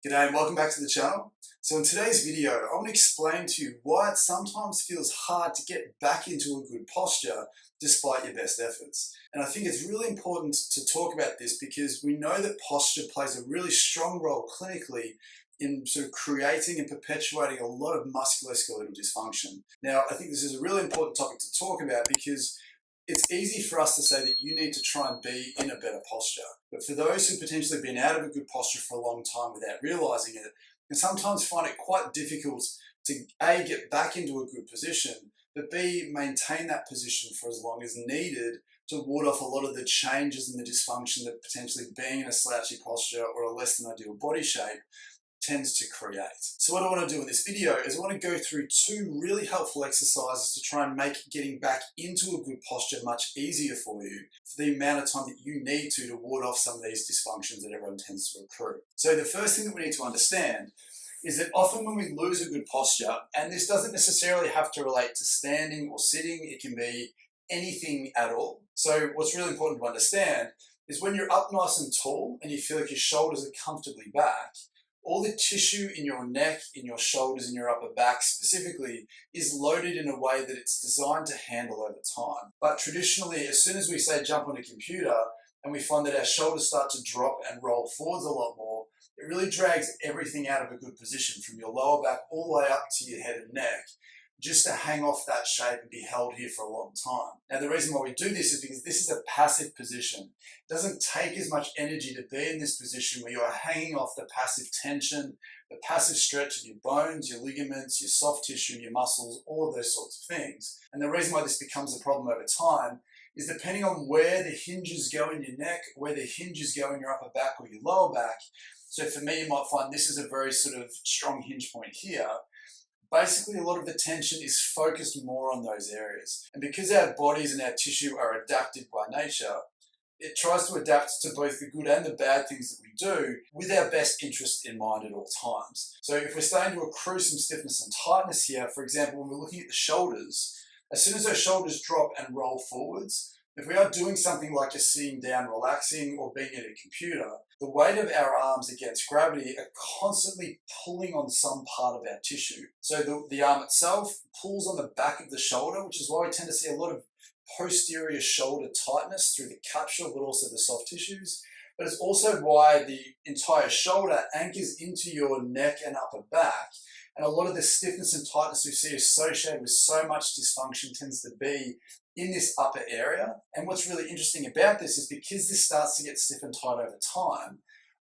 G'day and welcome back to the channel. So in today's video, I want to explain to you why it sometimes feels hard to get back into a good posture despite your best efforts. And I think it's really important to talk about this because we know that posture plays a really strong role clinically in sort of creating and perpetuating a lot of musculoskeletal dysfunction. Now, I think this is a really important topic to talk about because it's easy for us to say that you need to try and be in a better posture. But for those who've potentially been out of a good posture for a long time without realizing it, can sometimes find it quite difficult to A, get back into a good position, but B, maintain that position for as long as needed to ward off a lot of the changes and the dysfunction that potentially being in a slouchy posture or a less than ideal body shape tends to create. So what I want to do in this video is I want to go through two really helpful exercises to try and make getting back into a good posture much easier for you for the amount of time that you need to ward off some of these dysfunctions that everyone tends to accrue. So the first thing that we need to understand is that often when we lose a good posture, and this doesn't necessarily have to relate to standing or sitting, it can be anything at all. So what's really important to understand is when you're up nice and tall and you feel like your shoulders are comfortably back, all the tissue in your neck, in your shoulders, in your upper back specifically is loaded in a way that it's designed to handle over time. But traditionally, as soon as we say jump on a computer and we find that our shoulders start to drop and roll forwards a lot more, it really drags everything out of a good position from your lower back all the way up to your head and neck, just to hang off that shape and be held here for a long time. Now, the reason why we do this is because this is a passive position. It doesn't take as much energy to be in this position where you are hanging off the passive tension, the passive stretch of your bones, your ligaments, your soft tissue, your muscles, all of those sorts of things. And the reason why this becomes a problem over time is depending on where the hinges go in your neck, where the hinges go in your upper back or your lower back. So for me, you might find this is a very sort of strong hinge point here. Basically, a lot of the tension is focused more on those areas. And because our bodies and our tissue are adaptive by nature, it tries to adapt to both the good and the bad things that we do with our best interest in mind at all times. So if we're starting to accrue some stiffness and tightness here, for example, when we're looking at the shoulders, as soon as those shoulders drop and roll forwards, if we are doing something like just sitting down, relaxing, or being at a computer, the weight of our arms against gravity are constantly pulling on some part of our tissue. So the arm itself pulls on the back of the shoulder, which is why we tend to see a lot of posterior shoulder tightness through the capsule, but also the soft tissues. But it's also why the entire shoulder anchors into your neck and upper back. And a lot of the stiffness and tightness we see associated with so much dysfunction tends to be in this upper area. And what's really interesting about this is because this starts to get stiff and tight over time,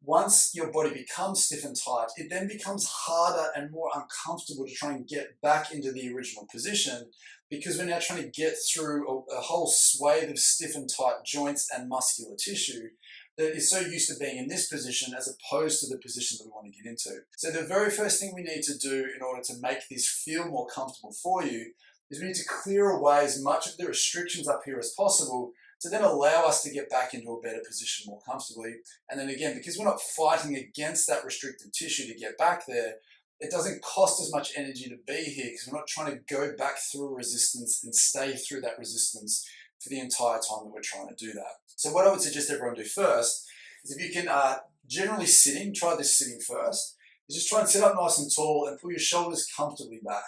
once your body becomes stiff and tight, it then becomes harder and more uncomfortable to try and get back into the original position because we're now trying to get through a whole swathe of stiff and tight joints and muscular tissue that is so used to being in this position as opposed to the position that we want to get into. So the very first thing we need to do in order to make this feel more comfortable for you is we need to clear away as much of the restrictions up here as possible to then allow us to get back into a better position more comfortably. And then again, because we're not fighting against that restricted tissue to get back there, it doesn't cost as much energy to be here because we're not trying to go back through a resistance and stay through that resistance for the entire time that we're trying to do that. So what I would suggest everyone do first is if you can, generally sitting, try this sitting first, is just try and sit up nice and tall and pull your shoulders comfortably back.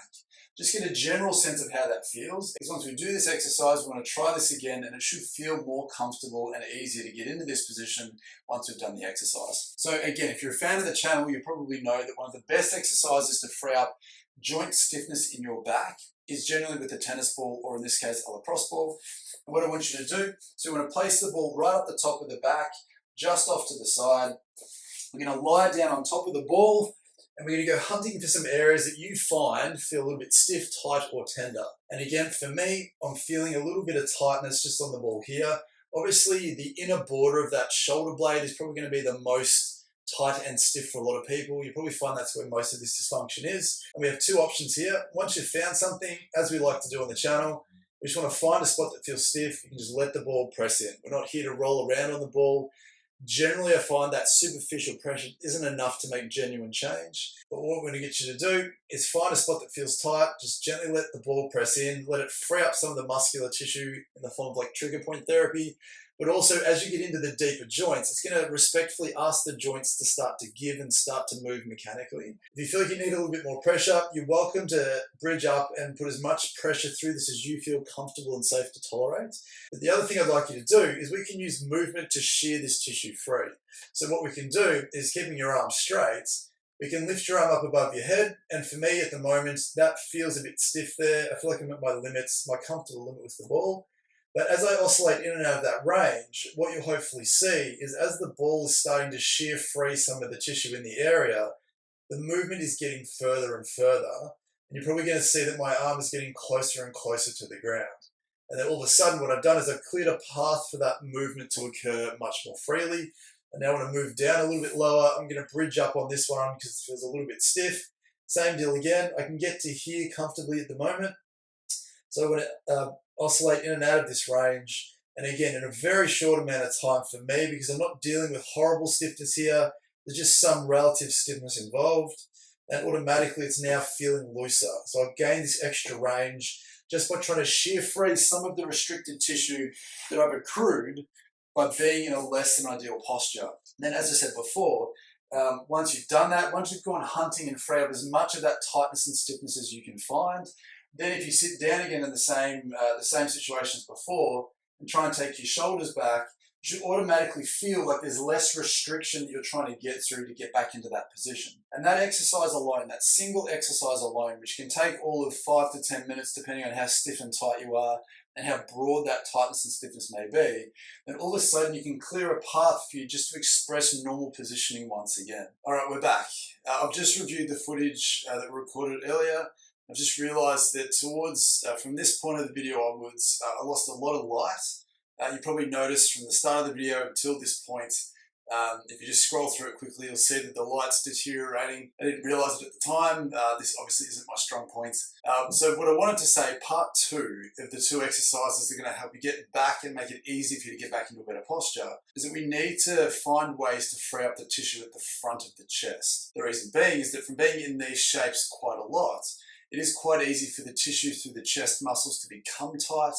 Just get a general sense of how that feels. Because once we do this exercise, we want to try this again and it should feel more comfortable and easier to get into this position once we've done the exercise. So again, if you're a fan of the channel, you probably know that one of the best exercises to free up joint stiffness in your back is generally with a tennis ball, or in this case, a lacrosse ball. And what I want you to do, so we want to place the ball right up the top of the back, just off to the side. We're going to lie down on top of the ball, and we're going to go hunting for some areas that you find feel a little bit stiff, tight, or tender. And again, for me, I'm feeling a little bit of tightness just on the ball here. Obviously, the inner border of that shoulder blade is probably going to be the most tight and stiff for a lot of people. You probably find that's where most of this dysfunction is. And we have two options here. Once you've found something, as we like to do on the channel, we just want to find a spot that feels stiff. You can just let the ball press in. We're not here to roll around on the ball. Generally, I find that superficial pressure isn't enough to make genuine change. But what we're going to get you to do is find a spot that feels tight, just gently let the ball press in, let it free up some of the muscular tissue in the form of like trigger point therapy, But also, as you get into the deeper joints, it's going to respectfully ask the joints to start to give and start to move mechanically. If you feel like you need a little bit more pressure, you're welcome to bridge up and put as much pressure through this as you feel comfortable and safe to tolerate. But the other thing I'd like you to do is we can use movement to shear this tissue free. So what we can do is, keeping your arm straight, we can lift your arm up above your head, and for me at the moment, that feels a bit stiff there. I feel like I'm at my limits, my comfortable limit with the ball. But as I oscillate in and out of that range, what you'll hopefully see is as the ball is starting to shear free some of the tissue in the area, the movement is getting further and further, and you're probably going to see that my arm is getting closer and closer to the ground. And then all of a sudden what I've done is I've cleared a path for that movement to occur much more freely. And now I want to move down a little bit lower. I'm going to bridge up on this one because it feels a little bit stiff. Same deal again. I can get to here comfortably at the moment. So I'm going to oscillate in and out of this range. And again, in a very short amount of time for me, because I'm not dealing with horrible stiffness here. There's just some relative stiffness involved. And automatically it's now feeling looser. So I've gained this extra range just by trying to shear free some of the restricted tissue that I've accrued by being in a less than ideal posture. And then, as I said before, once you've done that, once you've gone hunting and free up as much of that tightness and stiffness as you can find, then if you sit down again in the same situation as before and try and take your shoulders back, you should automatically feel like there's less restriction that you're trying to get through to get back into that position. And that exercise alone, that single exercise alone, which can take all of 5 to 10 minutes depending on how stiff and tight you are and how broad that tightness and stiffness may be, then all of a sudden you can clear a path for you just to express normal positioning once again. All right, we're back. I've just reviewed the footage that we recorded earlier. I've just realized that from this point of the video onwards, I lost a lot of light. You probably noticed from the start of the video until this point, if you just scroll through it quickly, you'll see that the light's deteriorating. I didn't realize it at the time. This obviously isn't my strong point. So what I wanted to say, part 2 of the 2 exercises that are going to help you get back and make it easy for you to get back into a better posture, is that we need to find ways to free up the tissue at the front of the chest. The reason being is that from being in these shapes quite a lot, it is quite easy for the tissue through the chest muscles to become tight.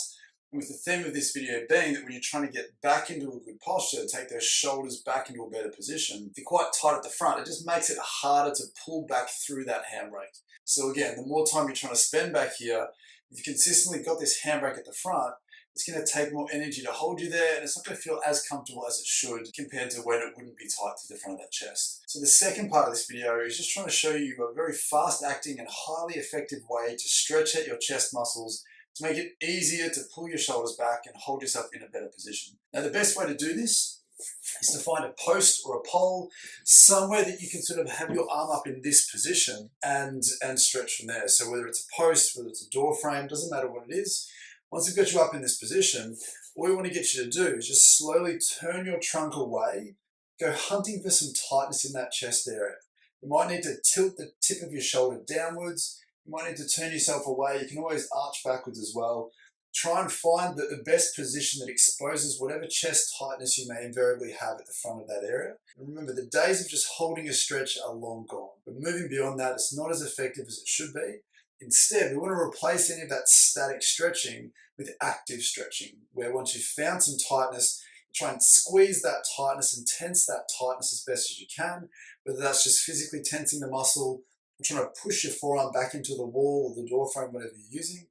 And with the theme of this video being that when you're trying to get back into a good posture, take those shoulders back into a better position, if you're quite tight at the front, it just makes it harder to pull back through that handbrake. So again, the more time you're trying to spend back here, if you consistently got this handbrake at the front, it's going to take more energy to hold you there, and it's not going to feel as comfortable as it should compared to when it wouldn't be tight to the front of that chest. So the second part of this video is just trying to show you a very fast-acting and highly effective way to stretch out your chest muscles to make it easier to pull your shoulders back and hold yourself in a better position. Now, the best way to do this is to find a post or a pole, somewhere that you can sort of have your arm up in this position and stretch from there. So whether it's a post, whether it's a door frame, doesn't matter what it is. Once we've got you up in this position, all we want to get you to do is just slowly turn your trunk away, go hunting for some tightness in that chest area. You might need to tilt the tip of your shoulder downwards. You might need to turn yourself away. You can always arch backwards as well. Try and find the best position that exposes whatever chest tightness you may invariably have at the front of that area. And remember, the days of just holding a stretch are long gone. But moving beyond that, it's not as effective as it should be. Instead, we want to replace any of that static stretching with active stretching, where once you've found some tightness, you try and squeeze that tightness and tense that tightness as best as you can, whether that's just physically tensing the muscle, or trying to push your forearm back into the wall or the door frame, whatever you're using.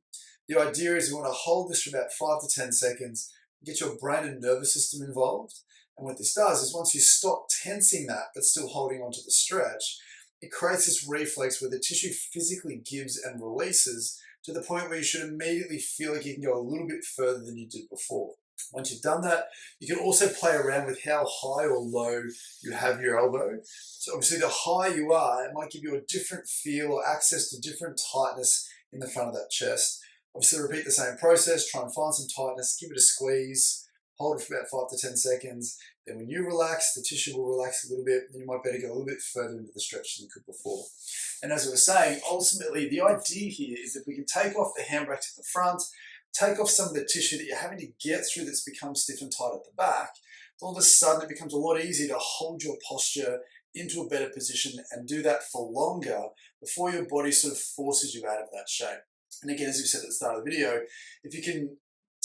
The idea is you want to hold this for about 5 to 10 seconds, get your brain and nervous system involved. And what this does is once you stop tensing that, but still holding onto the stretch, it creates this reflex where the tissue physically gives and releases to the point where you should immediately feel like you can go a little bit further than you did before. Once you've done that, you can also play around with how high or low you have your elbow. So obviously the higher you are, it might give you a different feel or access to different tightness in the front of that chest. Obviously repeat the same process, try and find some tightness, give it a squeeze, hold it for about 5 to 10 seconds. Then when you relax, the tissue will relax a little bit, then you might better go a little bit further into the stretch than you could before. And as I was saying, ultimately the idea here is that we can take off the handbrake at the front, take off some of the tissue that you're having to get through that's become stiff and tight at the back. All of a sudden it becomes a lot easier to hold your posture into a better position and do that for longer before your body sort of forces you out of that shape. And again, as we said at the start of the video, if you can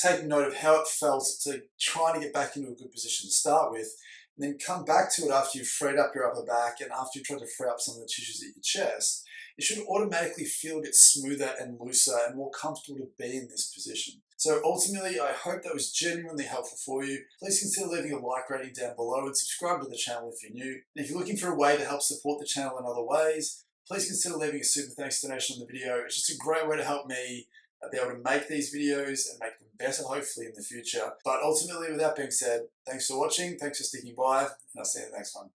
take note of how it felt to try to get back into a good position to start with, and then come back to it after you've freed up your upper back and after you've tried to free up some of the tissues at your chest, it should automatically feel a bit smoother and looser and more comfortable to be in this position. So ultimately, I hope that was genuinely helpful for you. Please consider leaving a like rating down below and subscribe to the channel if you're new. And if you're looking for a way to help support the channel in other ways, please consider leaving a super thanks donation on the video. It's just a great way to help me be able to make these videos and make them better, hopefully, in the future. But ultimately, with that being said, thanks for watching, thanks for sticking by, and I'll see you in the next one.